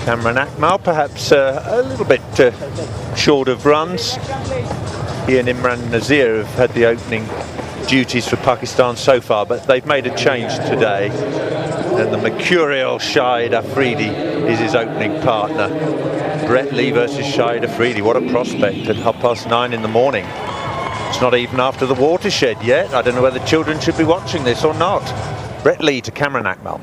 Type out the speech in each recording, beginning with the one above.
Cameron Akmal, perhaps a little bit short of runs. He and Imran Nazir have had the opening duties for Pakistan so far, but they've made a change today, and the mercurial Shahid Afridi is his opening partner. Brett Lee versus Shahid Afridi, what a prospect at 9:30 in the morning. It's not even after the watershed yet. I don't know whether children should be watching this or not. Brett Lee to Cameron Akmal.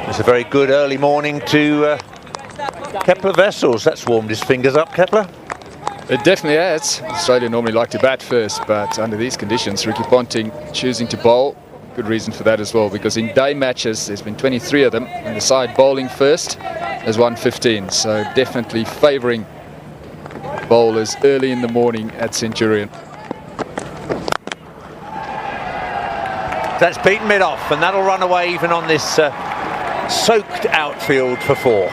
It's a very good early morning to Kepler Vessels. That's warmed his fingers up, Kepler. It definitely has. Australia normally like to bat first, but under these conditions, Ricky Ponting choosing to bowl. Good reason for that as well, because in day matches, there's been 23 of them, and the side bowling first has won 15. So definitely favouring bowlers early in the morning at Centurion. That's beaten mid-off, and that'll run away even on this soaked outfield for 4.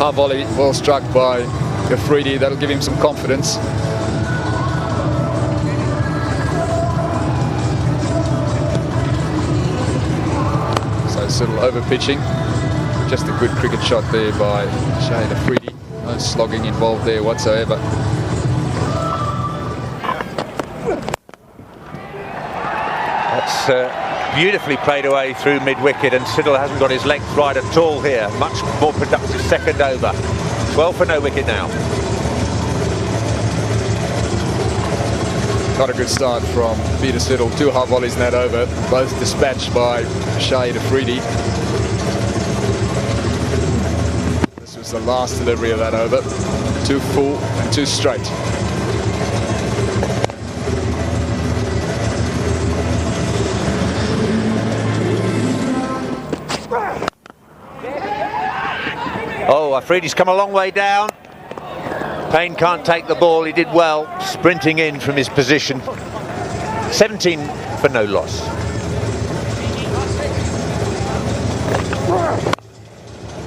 High volley, well struck by Afridi. That'll give him some confidence. So Siddle over pitching. Just a good cricket shot there by Shahid Afridi. No slogging involved there whatsoever. That's beautifully played away through mid-wicket, and Siddle hasn't got his length right at all here. Much more productive second over. 12 for no wicket now. Not a good start from Peter Siddle. 2 high volleys in that over, both dispatched by Shahid Afridi. This was the last delivery of that over. 2 full and 2 straight. Oh, Afridi's come a long way down. Payne can't take the ball. He did well, sprinting in from his position. 17 for no loss.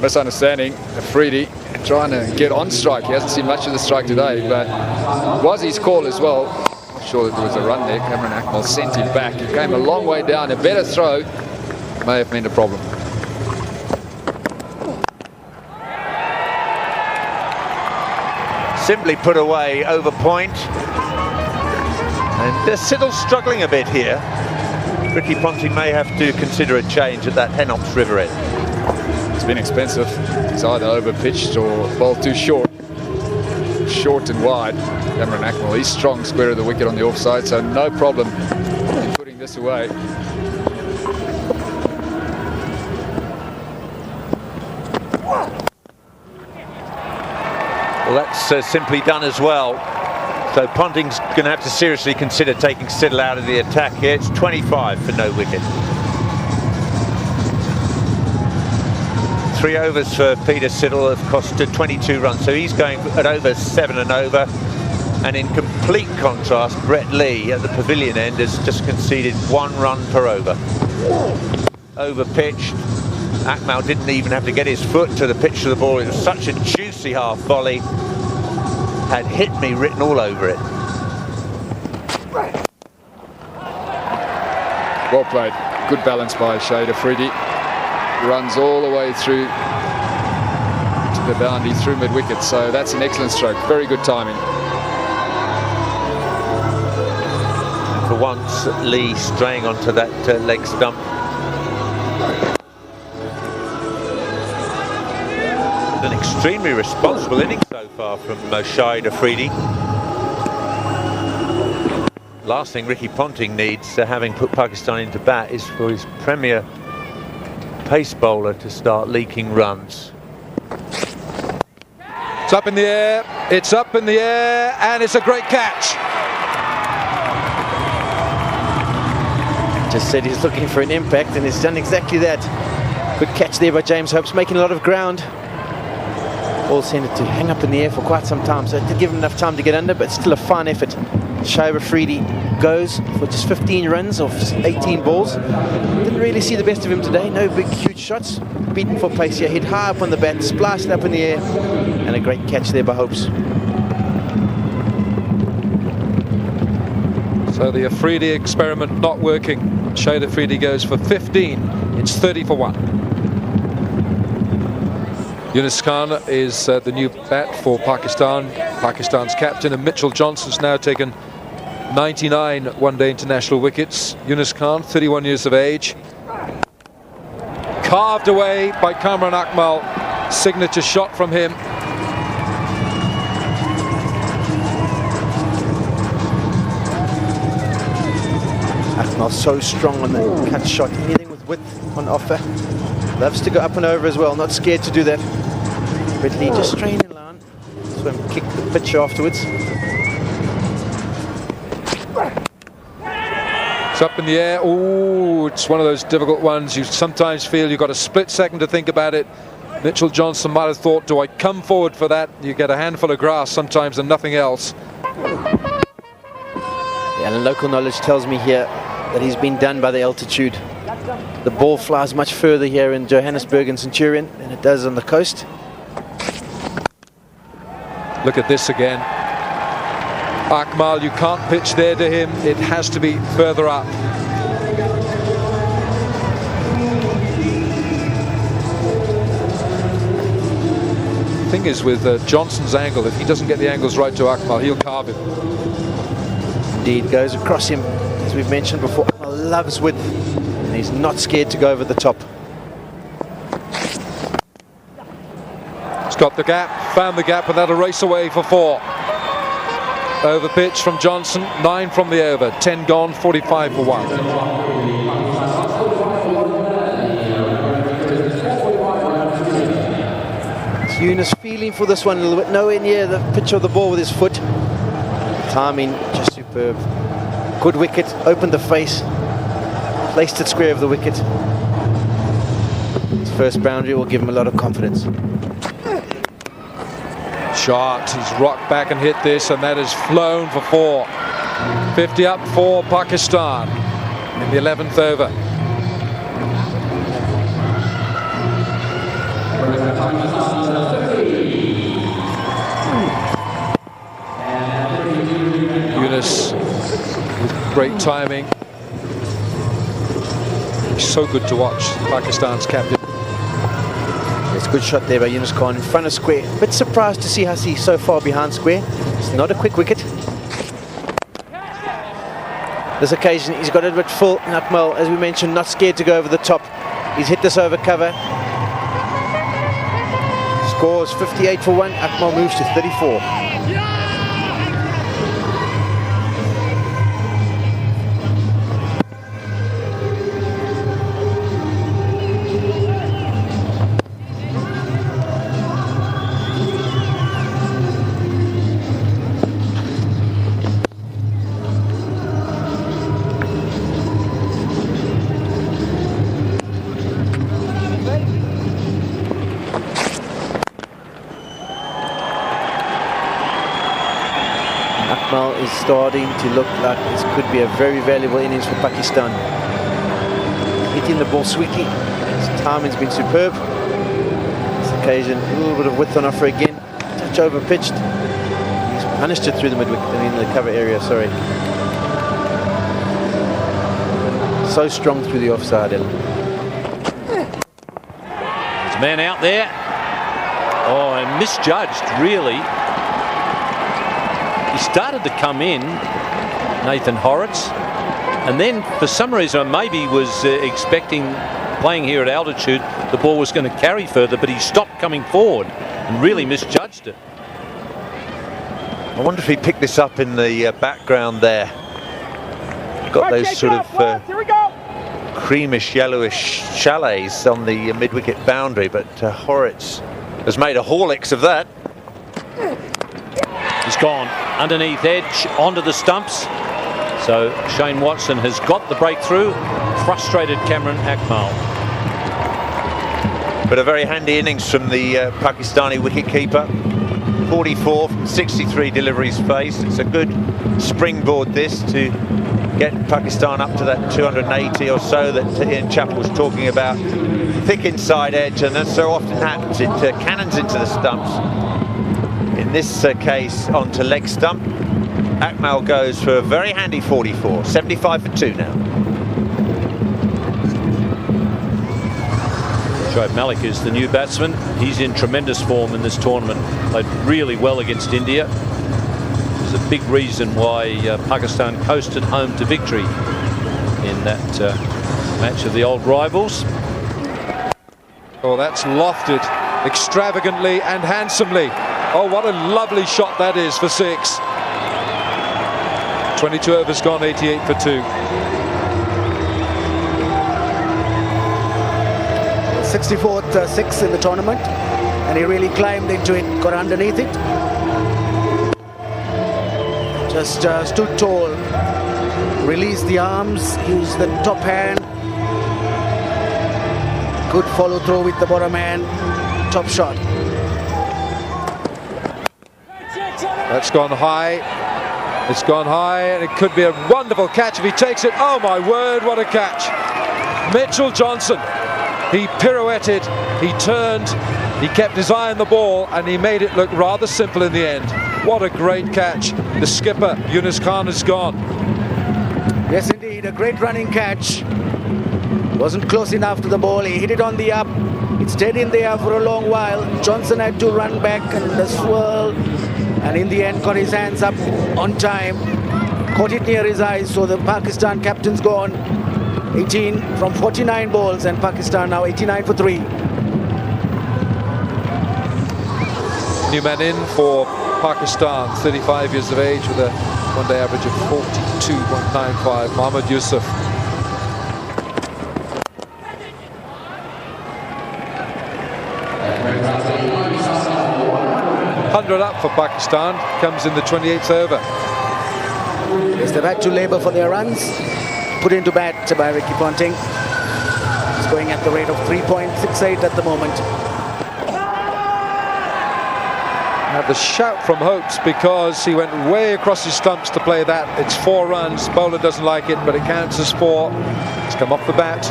Misunderstanding. Afridi trying to get on strike. He hasn't seen much of the strike today, but it was his call as well. Not sure that there was a run there. Cameron Akmal sent him back. He came a long way down. A better throw may have meant a problem. Simply put away over point. And Siddle's struggling a bit here. Ricky Ponting may have to consider a change at that Henops River end. It's been expensive. It's either over pitched or bowled too short. Short and wide. Cameron Akmal, he's strong square of the wicket on the offside, so no problem in putting this away. Well, that's simply done as well. So Ponting's going to have to seriously consider taking Siddle out of the attack here. It's 25 for no wicket. 3 overs for Peter Siddle have cost 22 runs. So he's going at over 7 and over. And in complete contrast, Brett Lee at the pavilion end has just conceded 1 run per over. Over pitched. Akmal didn't even have to get his foot to the pitch of the ball. It was such a juicy half volley. Had hit me written all over it. Well played. Good balance by Shahid Afridi. Runs all the way through to the boundary through mid-wicket. So that's an excellent stroke. Very good timing. And for once, Lee straying onto that leg stump. An extremely responsible inning so far from Shahid Afridi. Last thing Ricky Ponting needs, having put Pakistan into bat, is for his premier pace bowler to start leaking runs. It's up in the air, it's up in the air, and it's a great catch. Just said he's looking for an impact, and he's done exactly that. Good catch there by James Hopes, making a lot of ground. Ball sent it to hang up in the air for quite some time, so it did give him enough time to get under, but still a fine effort. Shahid Afridi goes for just 15 runs off 18 balls. Didn't really see the best of him today. No big, huge shots. Beaten for pace here. Hit high up on the bat, splashed up in the air, and a great catch there by Hopes. So the Afridi experiment not working. Shahid Afridi goes for 15. It's 30 for 1. Yunus Khan is the new bat for Pakistan. Pakistan's captain, and Mitchell Johnson's now taken 99 one-day international wickets. Yunus Khan, 31 years of age. Carved away by Kamran Akmal. Signature shot from him. Akmal so strong on the cut shot. Anything with width on offer. Loves to go up and over as well. Not scared to do that. Ridley just straight in line. So him kick the pitch afterwards. It's up in the air. Oh, it's one of those difficult ones. You sometimes feel you've got a split second to think about it. Mitchell Johnson might have thought, do I come forward for that? You get a handful of grass sometimes and nothing else. Yeah, and local knowledge tells me here that he's been done by the altitude. The ball flies much further here in Johannesburg and Centurion than it does on the coast. Look at this again. Akmal, you can't pitch there to him. It has to be further up. The thing is with Johnson's angle, if he doesn't get the angles right to Akmal, he'll carve him. Indeed, goes across him. As we've mentioned before, Akmal loves width. And he's not scared to go over the top. He's got the gap, found the gap, and that'll race away for 4. Over pitch from Johnson, 9 from the over, 10 gone, 45 for 1. It's Yunus feeling for this one a little bit, nowhere near the pitch of the ball with his foot. Timing just superb. Good wicket, opened the face, placed it square of the wicket. His first boundary will give him a lot of confidence. Shot, he's rocked back and hit this, and that is flown for 4. 50 up for Pakistan in the 11th over. Yunus with great timing. He's so good to watch, Pakistan's captain. It's a good shot there by Yunus Khan in front of square. Bit surprised to see Hussey so far behind square. It's not a quick wicket. This occasion he's got it a bit full. Akmal, as we mentioned, not scared to go over the top. He's hit this over cover. Scores 58 for 1. Akmal moves to 34. Is starting to look like this could be a very valuable innings for Pakistan. Hitting the ball sweetly. His timing's been superb. This occasion, a little bit of width on offer again. Touch over pitched. He's punished it through the mid-wicket, I mean the cover area, sorry. So strong through the offside element. There's a man out there. Oh, and misjudged, really. He started to come in, Nathan Horrocks, and then for some reason maybe was expecting, playing here at altitude, the ball was going to carry further, but he stopped coming forward and really misjudged it. I wonder if he picked this up in the background there. Got those sort of creamish yellowish chalets on the mid-wicket boundary, but Horrocks has made a Horlicks of that. He's gone underneath edge onto the stumps. So Shane Watson has got the breakthrough. Frustrated Kamran Akmal. But a very handy innings from the Pakistani wicketkeeper. 44 from 63 deliveries faced. It's a good springboard this to get Pakistan up to that 280 or so that Ian Chappell was talking about. Thick inside edge, and as so often happens, it cannons into the stumps. In this case, onto leg stump. Akmal goes for a very handy 44. 75 for 2 now. Shoaib Malik is the new batsman. He's in tremendous form in this tournament. Played really well against India. There's a big reason why Pakistan coasted home to victory in that match of the old rivals. Oh, that's lofted extravagantly and handsomely. Oh, what a lovely shot that is for 6. 22 overs gone, 88 for 2. 64th 6 in the tournament, and he really climbed into it, got underneath it. Just stood tall, released the arms, used the top hand. Good follow through with the bottom hand, top shot. That's gone high. It's gone high, and it could be a wonderful catch if he takes it. Oh my word, what a catch. Mitchell Johnson. He pirouetted, he turned, he kept his eye on the ball, and he made it look rather simple in the end. What a great catch. The skipper, Yunus Khan, is gone. Yes, indeed, a great running catch. Wasn't close enough to the ball. He hit it on the up. It stayed in the air for a long while. Johnson had to run back and the swirl, and in the end got his hands up on time. Caught it near his eyes, so the Pakistan captain's gone. 18 from 49 balls, and Pakistan now 89 for 3. New man in for Pakistan, 35 years of age with a one-day average of 42.95, Mohammad Yusuf. $100 up for Pakistan, comes in the 28th over. Yes, they've had to labour for their runs. Put into bat by Ricky Ponting. He's going at the rate of 3.68 at the moment. Now the shout from Hopes, because he went way across his stumps to play that. It's 4 runs. Bowler doesn't like it, but it counts as 4. He's come off the bat.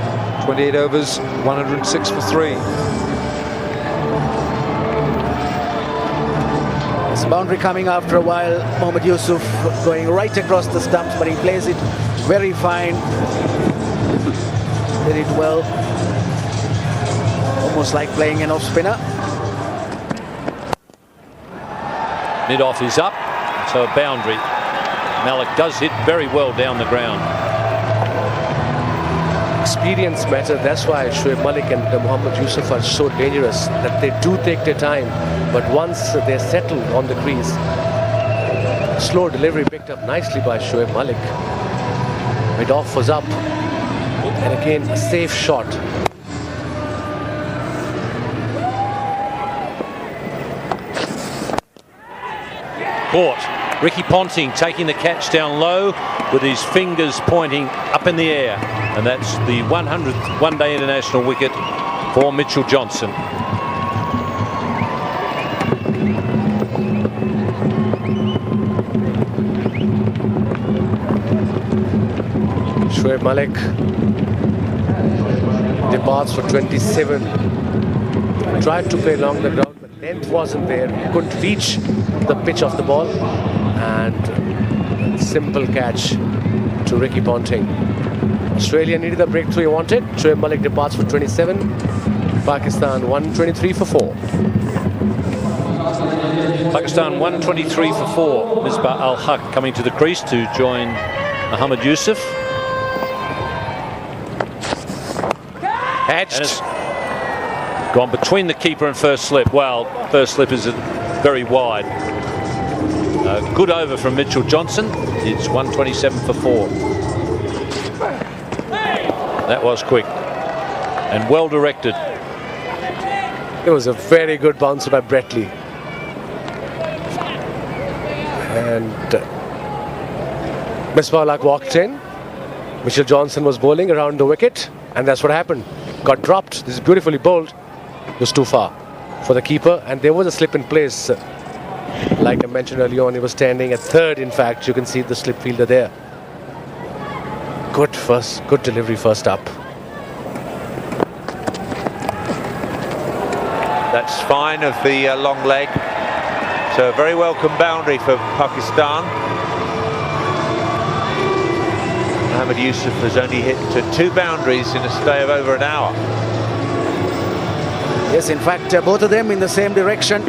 28 overs, 106 for 3. This boundary coming after a while. Mohammad Yusuf going right across the stumps, but he plays it very fine. Did it well. Almost like playing an off-spinner. Mid-off is up, so a boundary. Malik does hit very well down the ground. Experience matter. That's why Shoaib Malik and Mohammad Yusuf are so dangerous, that they do take their time, but once they're settled on the crease. Slow delivery picked up nicely by Shoaib Malik. Mid-off was up, and again a safe shot. Caught. Ricky Ponting taking the catch down low with his fingers pointing up in the air, and that's the 100th one-day international wicket for Mitchell Johnson. Shoaib Malik departs for 27. Tried to play along the ground, but length wasn't there. He couldn't reach the pitch of the ball, and simple catch to Ricky Ponting. Australia needed the breakthrough he wanted. Shoaib Malik departs for 27. Pakistan 123 for 4. Pakistan 123 for 4. Misbah Al-Haq coming to the crease to join Mohammad Yusuf. Edged. Gone between the keeper and first slip. Well, first slip is very wide. Good over from Mitchell Johnson. It's 127 for 4. That was quick and well directed. It was a very good bouncer by Bretley. And Misbah Al-Haq walked in. Mitchell Johnson was bowling around the wicket, and that's what happened. Got dropped. This is beautifully bowled. It was too far for the keeper, and there was a slip in place. Like I mentioned earlier on, he was standing at third. In fact, you can see the slip fielder there. Good delivery first up. That's fine of the long leg. So a very welcome boundary for Pakistan. Mohammad Yusuf has only hit 2 boundaries in a stay of over an hour. Yes, in fact, both of them in the same direction.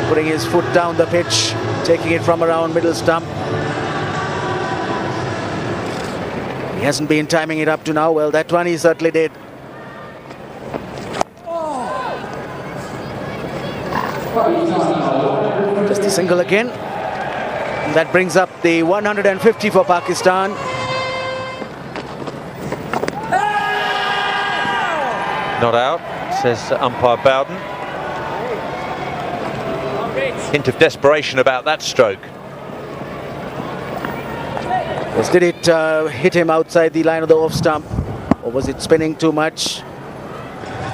Putting his foot down the pitch, taking it from around middle stump. He hasn't been timing it up to now. Well, that one he certainly did. Just a single again. That brings up the 150 for Pakistan. Not out, says umpire Bowden. Hint of desperation about that stroke. Yes, did it hit him outside the line of the off stump, or was it spinning too much?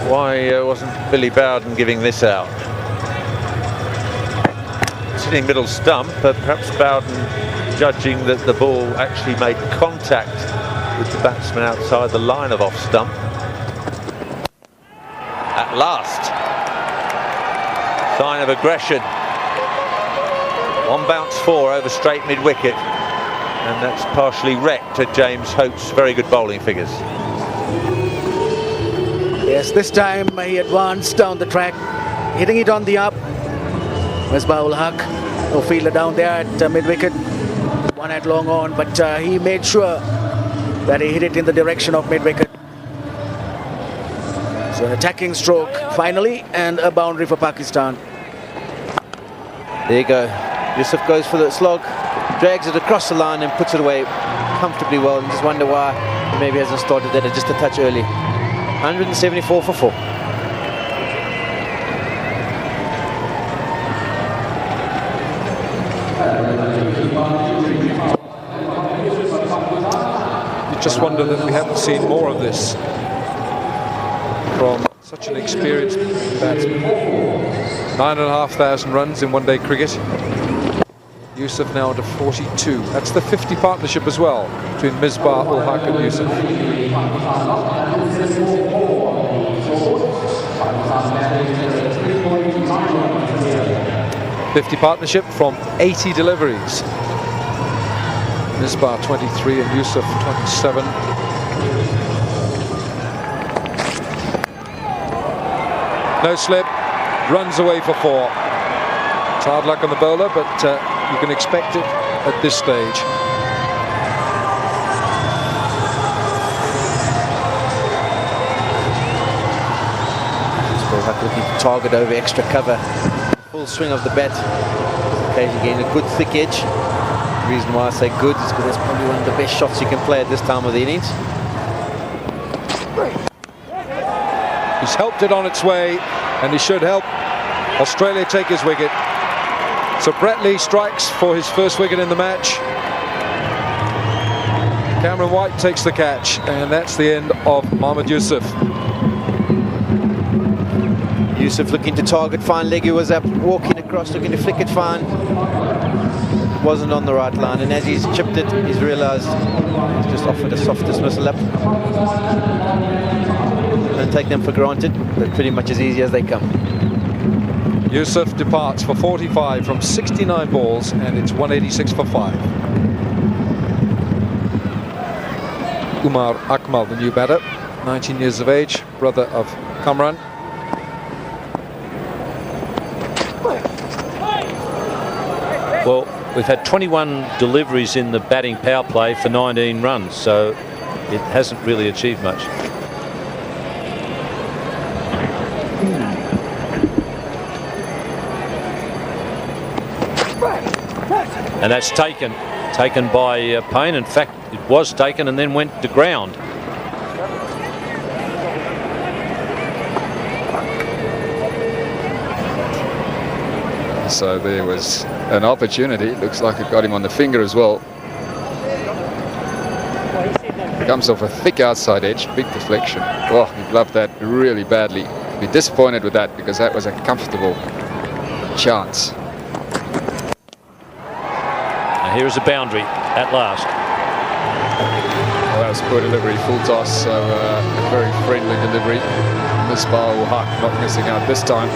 Why wasn't Billy Bowden giving this out? Sitting middle stump, but perhaps Bowden judging that the ball actually made contact with the batsman outside the line of off stump. At last, sign of aggression. One bounce 4 over straight mid-wicket, and that's partially wrecked at James Hope's very good bowling figures. Yes, this time he advanced down the track, hitting it on the up. Misbah-ul Haq, no fielder down there at mid-wicket. One at long on, but he made sure that he hit it in the direction of mid-wicket. So an attacking stroke finally, and a boundary for Pakistan. There you go. Yusuf goes for the slog, drags it across the line and puts it away comfortably well, and just wonder why he maybe hasn't started that just a touch early. 174 for 4. You just wonder that we haven't seen more of this from such an experienced batsman. 9,500 runs in one-day cricket. Yusuf now to 42. That's the 50 partnership as well between Misbah-ul Haq and Yusuf. 50 partnership from 80 deliveries. Misbah 23 and Yusuf 27. No slip, runs away for 4. It's hard luck on the bowler, but you can expect it at this stage. Misbah-ul Haq looking to target over extra cover. Full swing of the bat. Occasionally getting a good thick edge. The reason why I say good is because that's probably one of the best shots you can play at this time of the innings. He's helped it on its way, and he should help Australia take his wicket. So Brett Lee strikes for his first wicket in the match. Cameron White takes the catch, and that's the end of Mohammad Yusuf. Yusuf looking to target fine leg. He was up, walking across, looking to flick it fine. Wasn't on the right line, and as he's chipped it, he's realised he's just offered a soft dismissal up. Don't take them for granted. They're pretty much as easy as they come. Yusuf departs for 45 from 69 balls, and it's 186 for 5. Umar Akmal, the new batter, 19 years of age, brother of Kamran. Well, we've had 21 deliveries in the batting power play for 19 runs, so it hasn't really achieved much. And that's taken by Payne. In fact, it was taken and then went to ground. So there was an opportunity. Looks like it got him on the finger as well. Comes off a thick outside edge, big deflection. Oh, he'd love that really badly. Be disappointed with that because that was a comfortable chance. Now here is a boundary at last. Well, that was poor delivery, full toss, so a very friendly delivery. Misbah-ul Haq not missing out this time.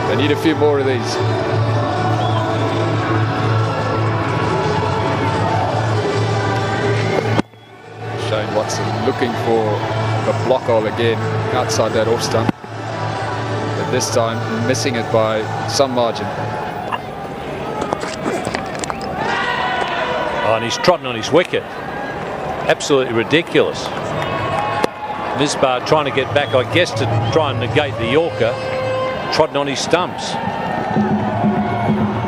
They need a few more of these. Shane Watson looking for the block hole again outside that off stump. this time missing it by some margin. Oh, and he's trotting on his wicket. Absolutely ridiculous. Misbah trying to get back, I guess, to try and negate the Yorker, trotting on his stumps.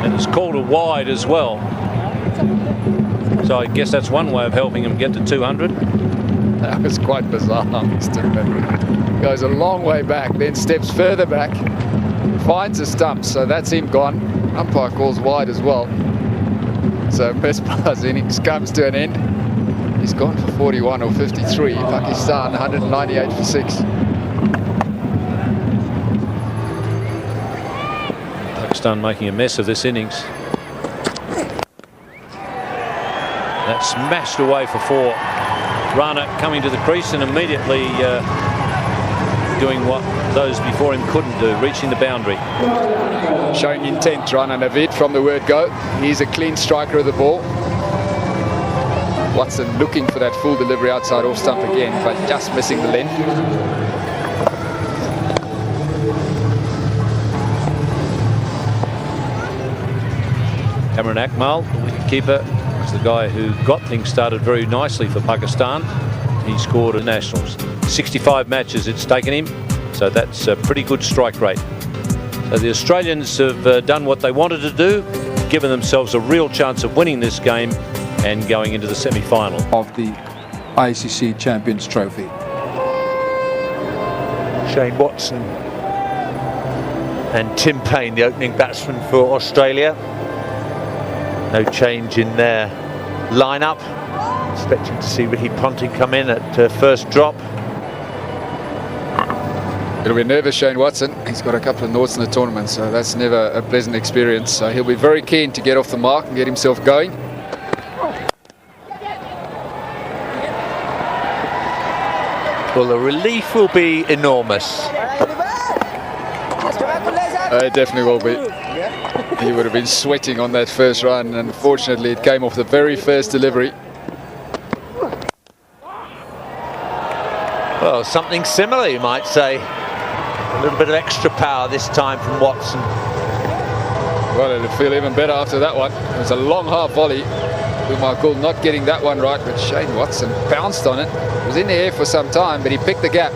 And it's called a wide as well. So I guess that's one way of helping him get to 200. That was quite bizarre, Mr. Pitt. Goes a long way back, then steps further back, finds a stump, so that's him gone. Umpire calls wide as well. So Misbah's innings comes to an end. He's gone for 41 or 53. Pakistan 198 for 6. Pakistan making a mess of this innings. That smashed away for 4. Rana coming to the crease and immediately doing what those before him couldn't do, reaching the boundary. Showing intent, Rana Naveed from the word go. He's a clean striker of the ball. Watson looking for that full delivery outside off stump again, but just missing the length. Cameron Akmal, the wicketkeeper, was the guy who got things started very nicely for Pakistan. He scored at Nationals. 65 matches it's taken him, so that's a pretty good strike rate. So the Australians have done what they wanted to do, given themselves a real chance of winning this game and going into the semi-final of the ICC Champions Trophy. Shane Watson and Tim Paine, the opening batsman for Australia. No change in their lineup. Expecting to see Ricky Ponting come in at first drop. It'll be nervous, Shane Watson. He's got a couple of noughts in the tournament, so that's never a pleasant experience. So he'll be very keen to get off the mark and get himself going. Well, the relief will be enormous. It definitely will be. He would have been sweating on that first run, and unfortunately it came off the very first delivery. Well, something similar, you might say. A little bit of extra power this time from Watson. Well, it'll feel even better after that one. It was a long half volley. Michael not getting that one right, but Shane Watson bounced on it. It was in the air for some time, but he picked the gap.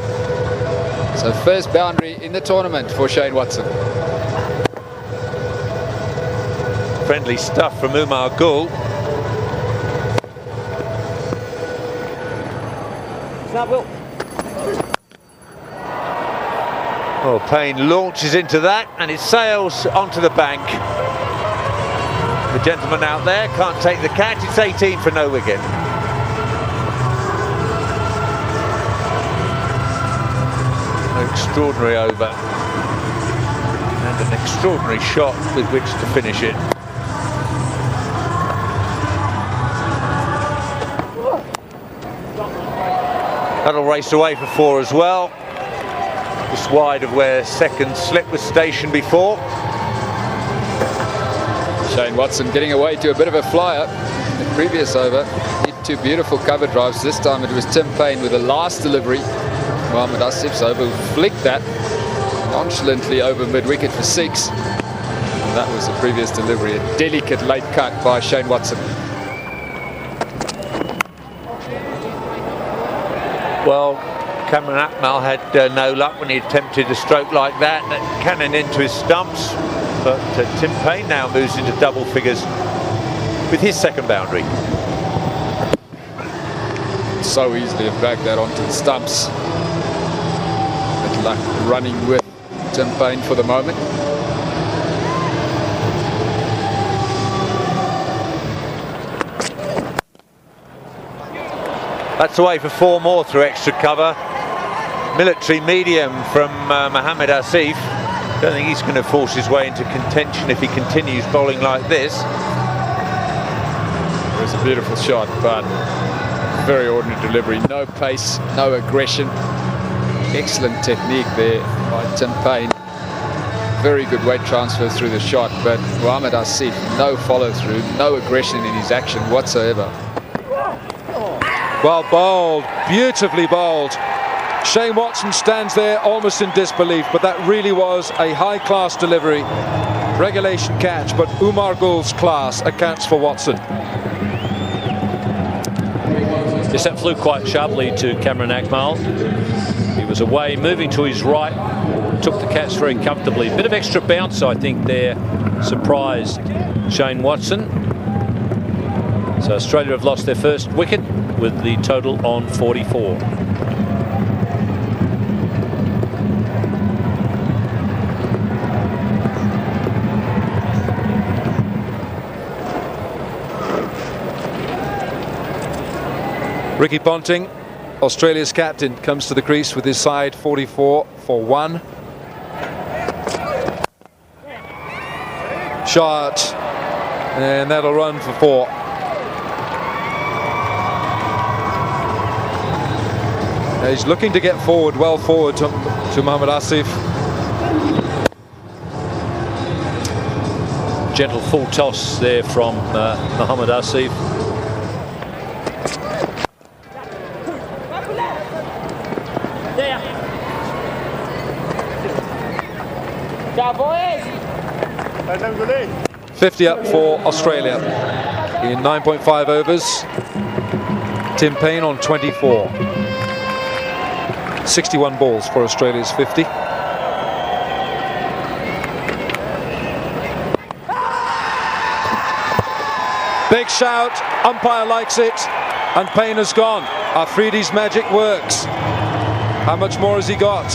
So first boundary in the tournament for Shane Watson. Friendly stuff from Umar Gul. Well, Payne launches into that and it sails onto the bank. The gentleman out there can't take the catch. It's 18 for no wicket. An extraordinary over and an extraordinary shot with which to finish it. That'll race away for 4 as well. Just wide of where second slip was stationed before. Shane Watson getting away to a bit of a flyer. The previous over, hit 2 beautiful cover drives. This time it was Tim Paine with the last delivery. Mohammad Asif's over flicked that nonchalantly over mid-wicket for 6. And that was the previous delivery. A delicate late cut by Shane Watson. Well, Cameron Akmal had no luck when he attempted a stroke like that. That cannon into his stumps. But Tim Paine now moves into double figures with his second boundary. So easily have dragged that onto the stumps. Good luck running with Tim Paine for the moment. That's away for 4 more through extra cover. Military medium from Mohammad Asif. Don't think he's going to force his way into contention if he continues bowling like this. It was a beautiful shot, but very ordinary delivery. No pace, no aggression. Excellent technique there by Tim Paine. Very good weight transfer through the shot, but Mohammad Asif, no follow through, no aggression in his action whatsoever. Well bowled, beautifully bowled. Shane Watson stands there almost in disbelief, but that really was a high-class delivery. Regulation catch, but Umar Gul's class accounts for Watson. Yes, that flew quite sharply to Cameron Akmal. He was away, moving to his right, took the catch very comfortably. Bit of extra bounce, I think, there surprised Shane Watson. So Australia have lost their first wicket with the total on 44. Ricky Ponting, Australia's captain, comes to the crease with his side 44 for 1. Shot, and that'll run for 4. Now he's looking to get forward, well forward to Mohammad Asif. Gentle full toss there from Mohammad Asif. Boys. 50 up for Australia in 9.5 overs. Tim Payne on 24. 61 balls for Australia's 50. Big shout, umpire likes it, and Payne has gone. Afridi's magic works. How much more has he got?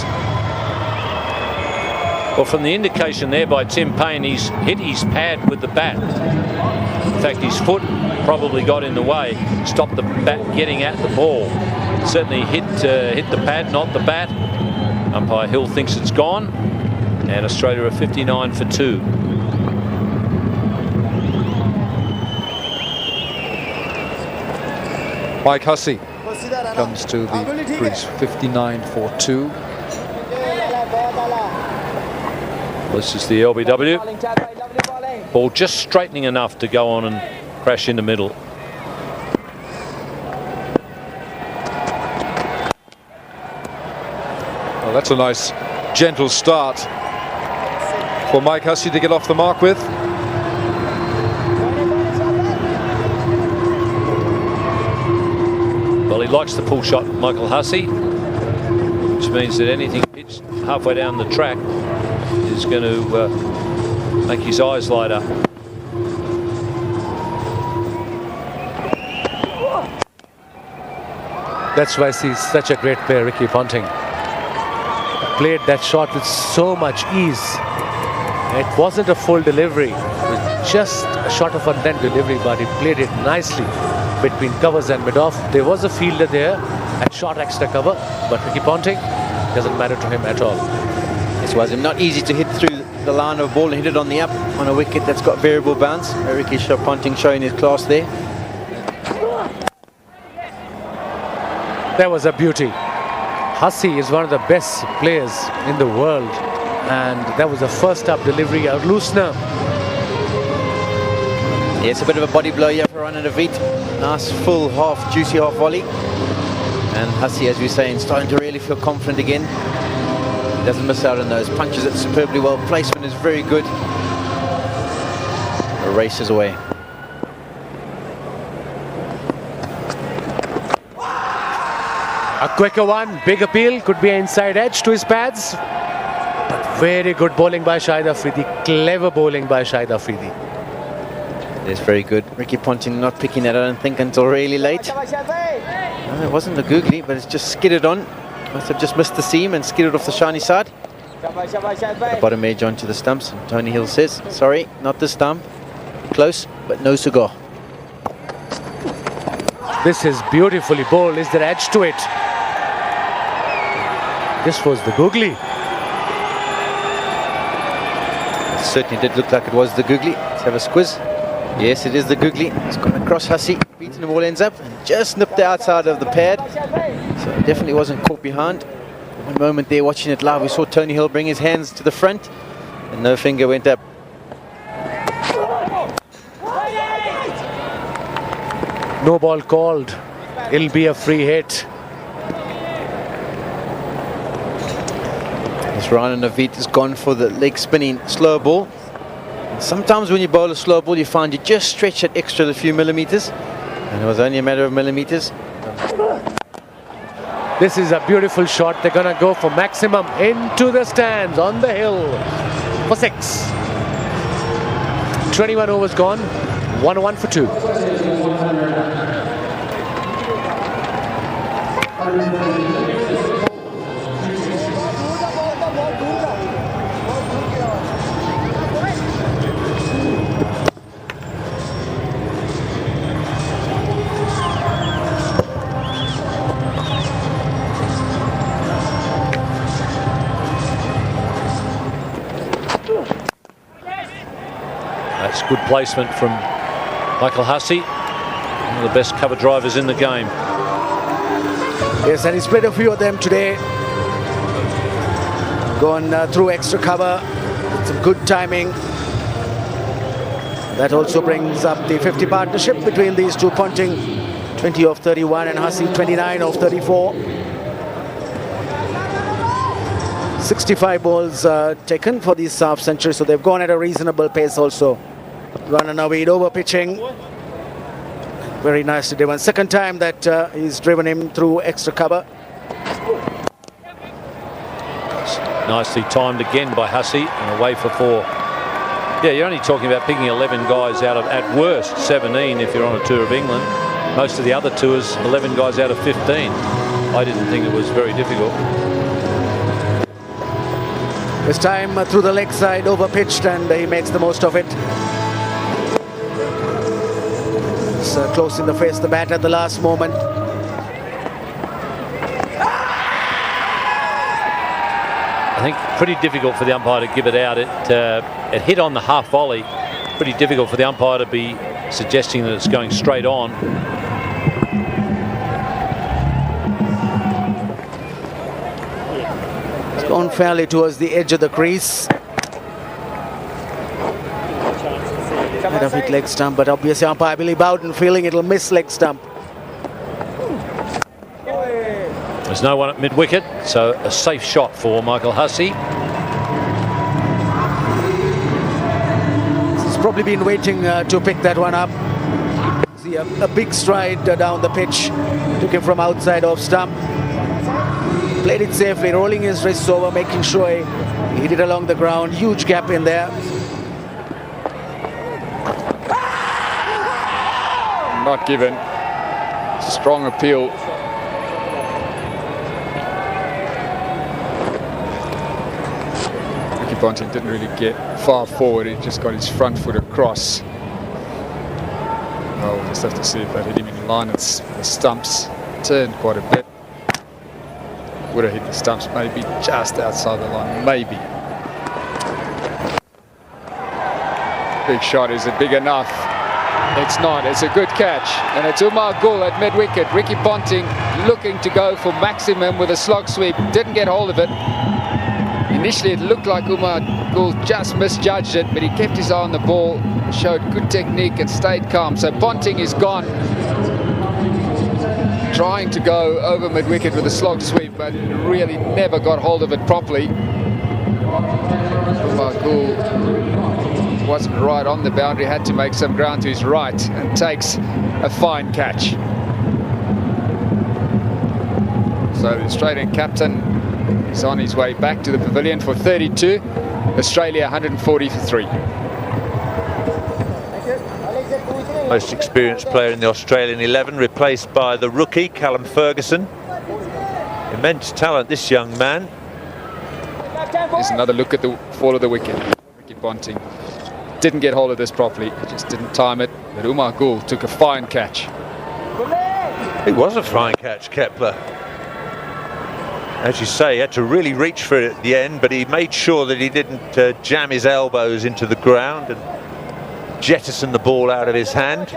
Well, from the indication there by Tim Payne, he's hit his pad with the bat. In fact, his foot probably got in the way, stopped the bat getting at the ball. Certainly hit the pad, not the bat. Umpire Hill thinks it's gone, and Australia are 59 for 2. Mike Hussey comes to the crease, 59 for 2. This is the LBW. Ball just straightening enough to go on and crash in the middle. Well, that's a nice gentle start for Mike Hussey to get off the mark with. Well, he likes the pull shot, Michael Hussey, which means that anything pitched halfway down the track is going to make his eyes light up. That's why he's such a great player, Ricky Ponting. Played that shot with so much ease. It wasn't a full delivery, it was just a short of a length delivery, but he played it nicely between covers and mid-off. There was a fielder there and short extra cover, but Ricky Ponting doesn't matter to him at all. This was not easy to hit through the line of ball and hit it on the up on a wicket that's got variable bounce. Ricky Ponting showing his class there. That was a beauty. Hussey is one of the best players in the world, and that was a first up delivery, a loosener. Yeah, it's a bit of a body blow here for Ryan and Avid. Nice full half, juicy half volley. And Hussey, as we were saying, starting to really feel confident again. He doesn't miss out on those. Punches it superbly well. Placement is very good. The race is away. A quicker one, big appeal, could be an inside edge to his pads. But very good bowling by Shahid Afridi, clever bowling by Shahid Afridi. It's very good. Ricky Ponting not picking that, I don't think, until really late. No, it wasn't a googly, but it's just skidded on. Must have just missed the seam and skidded off the shiny side. The bottom edge onto the stumps. And Tony Hill says, sorry, not this time. Close, but no cigar. This is beautifully bowled. Is there edge to it? This was the googly. It certainly did look like it was the googly. Let's have a squiz. Yes, it is the googly. It's gone across Hussey, beaten the ball ends up, and just nipped the outside of the pad. So it definitely wasn't caught behind. One moment there, watching it live, we saw Tony Hill bring his hands to the front, and no finger went up. No ball called. It'll be a free hit. This Rana Naveed has gone for the leg spinning slow ball. Sometimes when you bowl a slow ball, you find you just stretch it extra a few millimeters, and it was only a matter of millimeters. This is a beautiful shot. They're going to go for maximum into the stands on the hill for 6. 21 overs gone. 1-1 for 2. That's good placement from Michael Hussey, one of the best cover drivers in the game. Yes, and he's played a few of them today. Gone through extra cover. Some good timing. That also brings up the 50 partnership between these two. Ponting 20 of 31 and Hussey 29 of 34. 65 balls taken for these half centuries, so they've gone at a reasonable pace also. Rana Naveed over pitching. Very nicely driven. Second time that he's driven him through extra cover. Nicely timed again by Hussey and away for 4. Yeah, you're only talking about picking 11 guys out of, at worst, 17 if you're on a tour of England. Most of the other tours, 11 guys out of 15. I didn't think it was very difficult. This time through the leg side, over pitched, and he makes the most of it. It's close in the face, the bat at the last moment. I think pretty difficult for the umpire to give it out. It hit on the half volley. Pretty difficult for the umpire to be suggesting that it's going straight on. It's gone fairly towards the edge of the crease. Had a bit leg stump, but obviously umpire Billy Bowden feeling it'll miss leg stump. There's no one at mid-wicket, so a safe shot for Michael Hussey. He's probably been waiting to pick that one up. See a big stride down the pitch. Took him from outside off stump. Played it safely, rolling his wrists over, making sure he hit it along the ground. Huge gap in there. Not given. Strong appeal. Ricky Ponting didn't really get far forward. He just got his front foot across. Well, we'll just have to see if that hit him in line. It's the stumps. Turned quite a bit. Would have hit the stumps maybe just outside the line. Maybe. Big shot. Is it big enough? It's not. It's a good catch, and it's Umar Gul at mid-wicket. Ricky Ponting looking to go for maximum with a slog sweep. Didn't get hold of it. Initially, it looked like Umar Gul just misjudged it, but he kept his eye on the ball, showed good technique and stayed calm. So Ponting is gone. Trying to go over mid-wicket with a slog sweep, but really never got hold of it properly. Umar Gul wasn't right on the boundary, had to make some ground to his right, and takes a fine catch. So the Australian captain is on his way back to the pavilion for 32. Australia 140 for 3. Most experienced player in the Australian 11, replaced by the rookie Callum Ferguson. Immense talent, this young man. Here's another look at the fall of the wicket. Ricky Ponting didn't get hold of this properly, just didn't time it, but Umar Gul took a fine catch. It was a fine catch, Kepler. As you say, he had to really reach for it at the end, but he made sure that he didn't jam his elbows into the ground and jettison the ball out of his hand.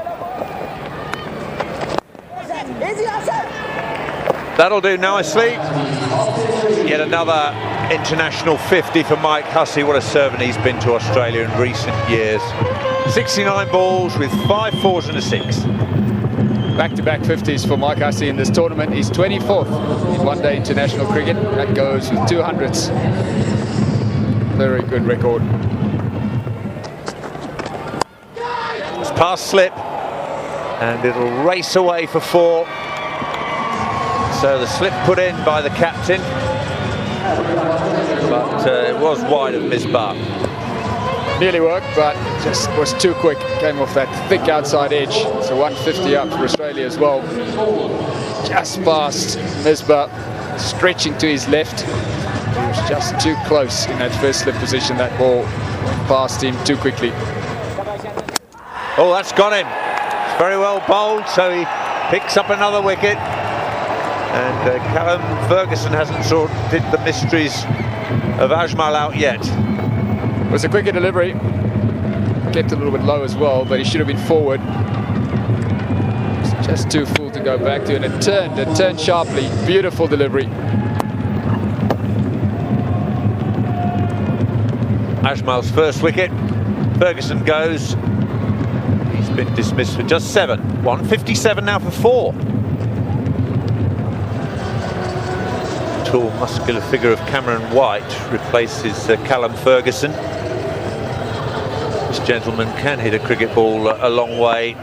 That'll do nicely. Yet another international 50 for Mike Hussey. What a servant he's been to Australia in recent years. 69 balls with 5 fours and a 6. Back-to-back 50s for Mike Hussey in this tournament. He's 24th in one-day international cricket. That goes with 200s. Very good record. It's past slip, and it'll race away for 4. So the slip put in by the captain, but it was wide of Misbah. Nearly worked, but just was too quick. Came off that thick outside edge. So 150 up for Australia as well. Just past Misbah, stretching to his left. He was just too close in that first slip position. That ball went past him too quickly. Oh, that's got him. It's very well bowled, so he picks up another wicket. And Callum Ferguson hasn't sorted the mysteries of Ajmal out yet. It was a quicker delivery. Kept a little bit low as well, but he should have been forward. It's just too full to go back to, and it turned sharply. Beautiful delivery. Ajmal's first wicket. Ferguson goes. He's been dismissed for just 7. 157 now for 4. Tall, muscular figure of Cameron White replaces Callum Ferguson. This gentleman can hit a cricket ball a long way.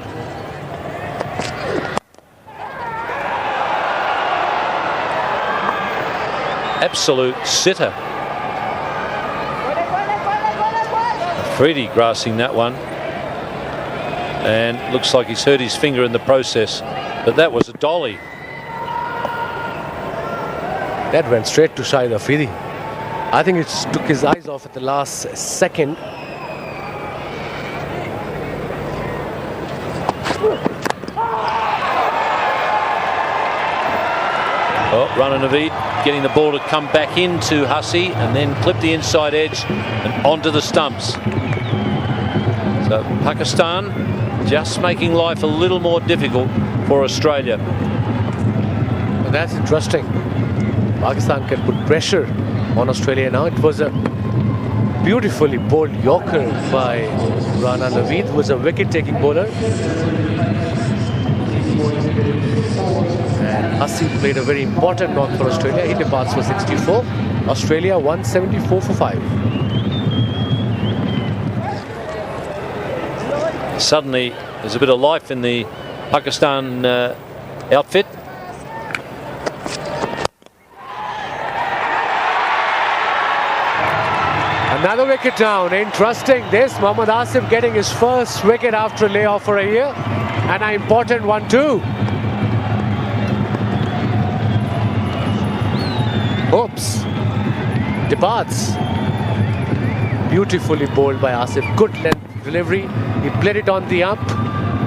Absolute sitter. Freddie grasping that one, and looks like he's hurt his finger in the process, but that was a dolly. That went straight to Shahid Afridi. I think it took his eyes off at the last second. Oh, Rana Naveed getting the ball to come back into Hussey and then clip the inside edge and onto the stumps. So Pakistan just making life a little more difficult for Australia. And that's interesting. Pakistan can put pressure on Australia now. It was a beautifully bowled Yorker by Rana Naveed, who was a wicket-taking bowler. And Hussey played a very important knock for Australia. He departs for 64. Australia 174 for 5. Suddenly there's a bit of life in the Pakistan outfit. Another wicket down. Interesting. This Mohammad Asif getting his first wicket after a layoff for a year, and an important one too. Oops. Departs. Beautifully bowled by Asif. Good length delivery. He played it on the ump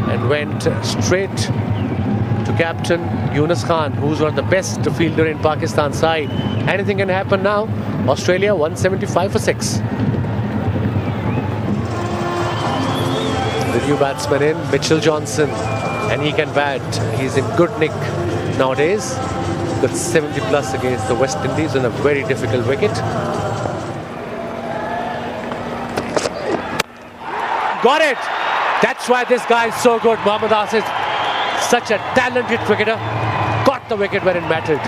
and went straight to captain Yunus Khan, who's one of the best fielder in Pakistan side. Anything can happen now. Australia 175 for 6. The new batsman in, Mitchell Johnson, and he can bat. He's in good nick nowadays. Got 70 plus against the West Indies on a very difficult wicket. Got it! That's why this guy is so good. Mohammad Asif, such a talented cricketer, got the wicket where it mattered.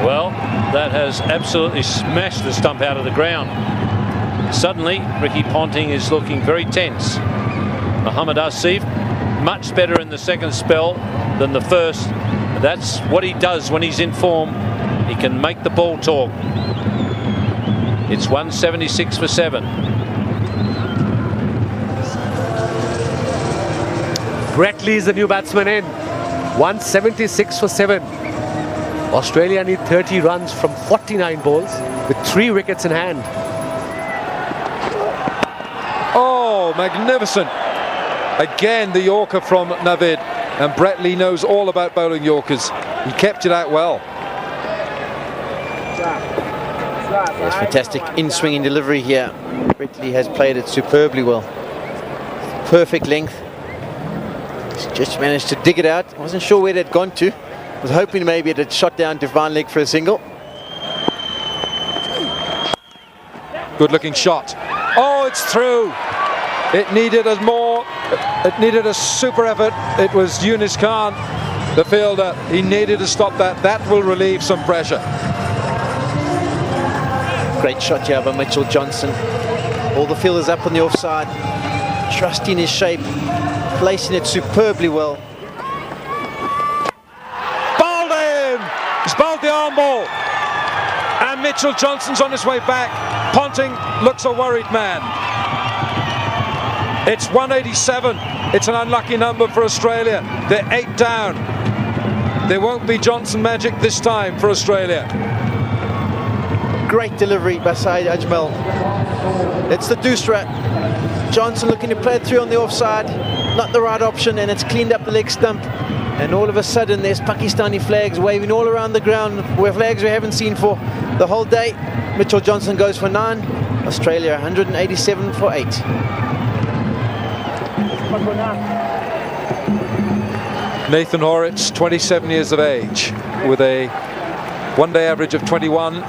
Well, that has absolutely smashed the stump out of the ground. Suddenly, Ricky Ponting is looking very tense. Mohammad Asif, much better in the second spell than the first. That's what he does when he's in form. He can make the ball talk. It's 176 for 7. Brett Lee is the new batsman in. 176 for 7. Australia need 30 runs from 49 balls with 3 wickets in hand. Oh, magnificent. Again, the Yorker from Naveed. And Brett Lee knows all about bowling Yorkers. He kept it out well. Yes, fantastic in-swinging delivery here. Brett Lee has played it superbly well. Perfect length. He's just managed to dig it out. I wasn't sure where it had gone to. I was hoping maybe it had shot down Divine leg for a single. Good looking shot. Oh, it's through. It needed a super effort. It was Yunus Khan, the fielder. He needed to stop that. That will relieve some pressure. Great shot here by Mitchell Johnson. All the fielders up on the offside, trusting his shape, placing it superbly well. Bowled him! He's bowled the arm ball. And Mitchell Johnson's on his way back. Ponting looks a worried man. It's 187. It's an unlucky number for Australia. They're 8 down. There won't be Johnson magic this time for Australia. Great delivery by Saeed Ajmal. It's the Dusra. Johnson looking to play it through on the offside. Not the right option, and it's cleaned up the leg stump. And all of a sudden, there's Pakistani flags waving all around the ground, where flags we haven't seen for the whole day. Mitchell Johnson goes for 9. Australia 187 for 8. Nathan Horrocks, 27 years of age, with a one-day average of 21.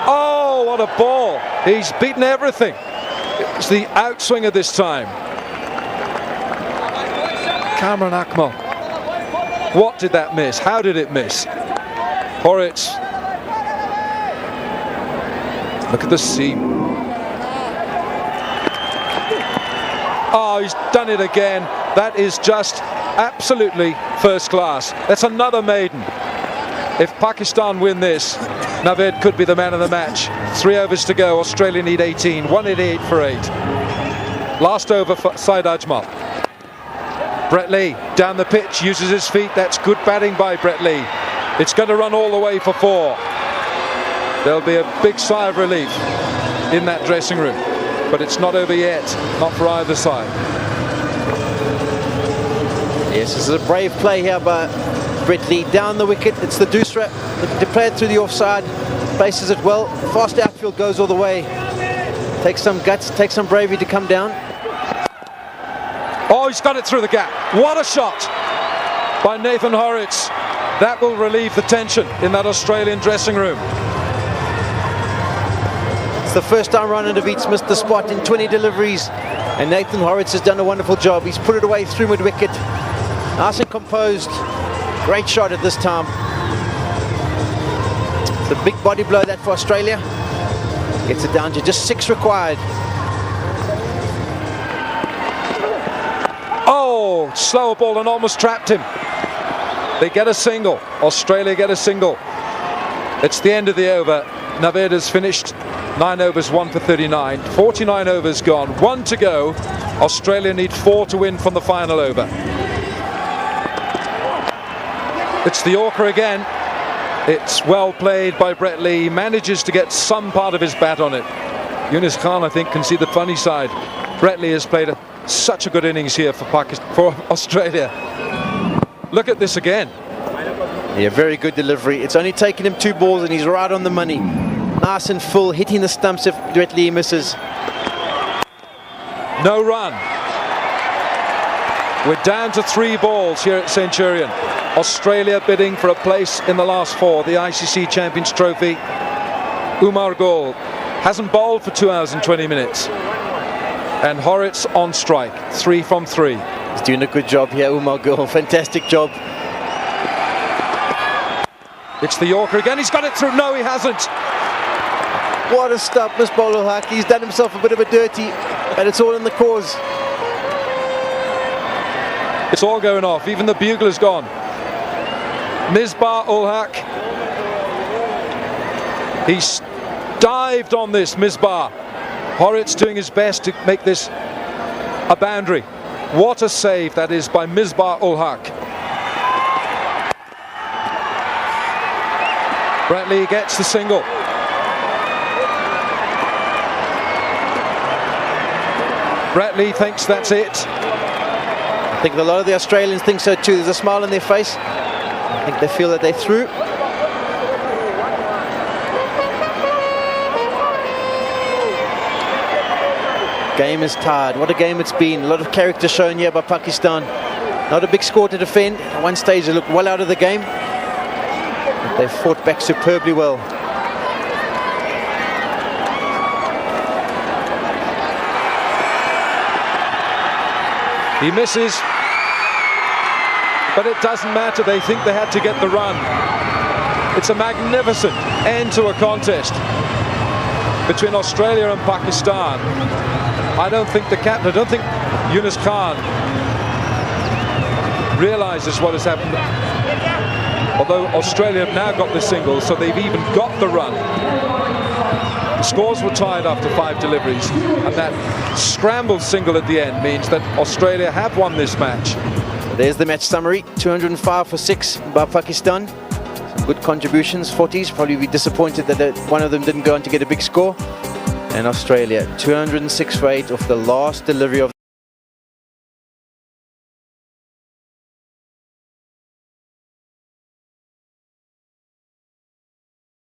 Oh, what a ball! He's beaten everything. It's the outswinger this time. Cameron Akmal. What did that miss? How did it miss? Horrocks. Look at the seam. Oh, he's done it again. That is just absolutely first class. That's another maiden. If Pakistan win this, Naved could be the man of the match. 3 overs to go. Australia need 18. 188 for 8. Last over for Saeed Ajmal. Brett Lee down the pitch, uses his feet. That's good batting by Brett Lee. It's going to run all the way for 4. There'll be a big sigh of relief in that dressing room. But it's not over yet, not for either side. Yes, this is a brave play here by Brett Lee. Down the wicket, it's the Dusra. Looking to play it through the offside. Places it well. Fast outfield goes all the way. Takes some guts, takes some bravery to come down. Oh, he's got it through the gap. What a shot by Nathan Horrocks. That will relieve the tension in that Australian dressing room. It's the first time Ryan Beats missed the spot in 20 deliveries, and Nathan Horrocks has done a wonderful job. He's put it away through mid-wicket. Nice and composed. Great shot at this time. It's a big body blow that for Australia. Gets it down to just 6 required. Oh, slower ball and almost trapped him. They get a single. Australia get a single. It's the end of the over. Naved has finished 9 overs, 1 for 39. 49 overs gone. 1 to go. Australia need 4 to win from the final over. It's the Yorker again. It's well played by Brett Lee. He manages to get some part of his bat on it. Yunus Khan, I think, can see the funny side. Brett Lee has played such a good innings here for Australia. Look at this again. Yeah, very good delivery. It's only taken him 2 balls and he's right on the money. Nice and full, hitting the stumps if Brett Lee misses. No run. We're down to 3 balls here at Centurion. Australia bidding for a place in the last 4, the ICC Champions Trophy. Umar Gul hasn't bowled for 2 hours and 20 minutes. And Horrocks on strike, 3 from 3. He's doing a good job here, Umar Gul. Fantastic job. It's the Yorker again. He's got it through. No, he hasn't. What a stop, Misbah ul Haq. He's done himself a bit of a dirty, and it's all in the cause. It's all going off. Even the bugler's gone. Misbah ul Haq. He's dived on this, Misbah. Horrocks doing his best to make this a boundary. What a save that is by Misbah ul Haq. Brett Lee gets the single. Brett Lee thinks that's it. I think a lot of the Australians think so too. There's a smile on their face. I think they feel that they're through. Game is tied. What a game it's been. A lot of character shown here by Pakistan. Not a big score to defend. At one stage they looked well out of the game, but they fought back superbly well. He misses. But it doesn't matter. They think they had to get the run. It's a magnificent end to a contest between Australia and Pakistan. I don't think the captain, I don't think Yunus Khan realizes what has happened. Although Australia have now got the single, so they've even got the run. The scores were tied after 5 deliveries, and that scrambled single at the end means that Australia have won this match. There's the match summary. 205 for 6 by Pakistan. Some good contributions, 40s. Probably be disappointed that one of them didn't go on to get a big score. And Australia, 206 for 8 off the last delivery of